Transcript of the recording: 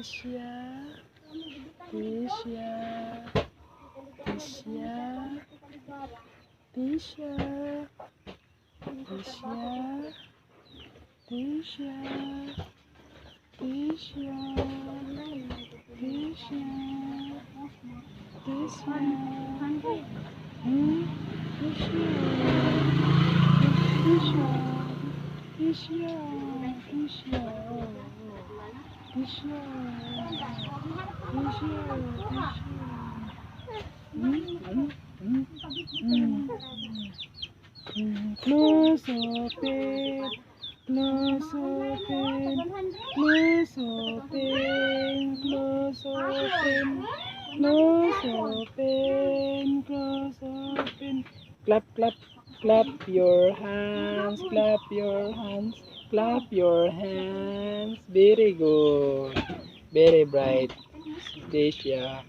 Tisha, Tisha, Tisha, Tisha, Tisha, Tisha, Tisha, Tisha, Tisha, Tisha, Tisha, Tisha, Close open, close open, close open, close open, close open, close open. Clap, clap, clap your hands, clap your hands, clap your hands. Very good. Very bright, Stacia.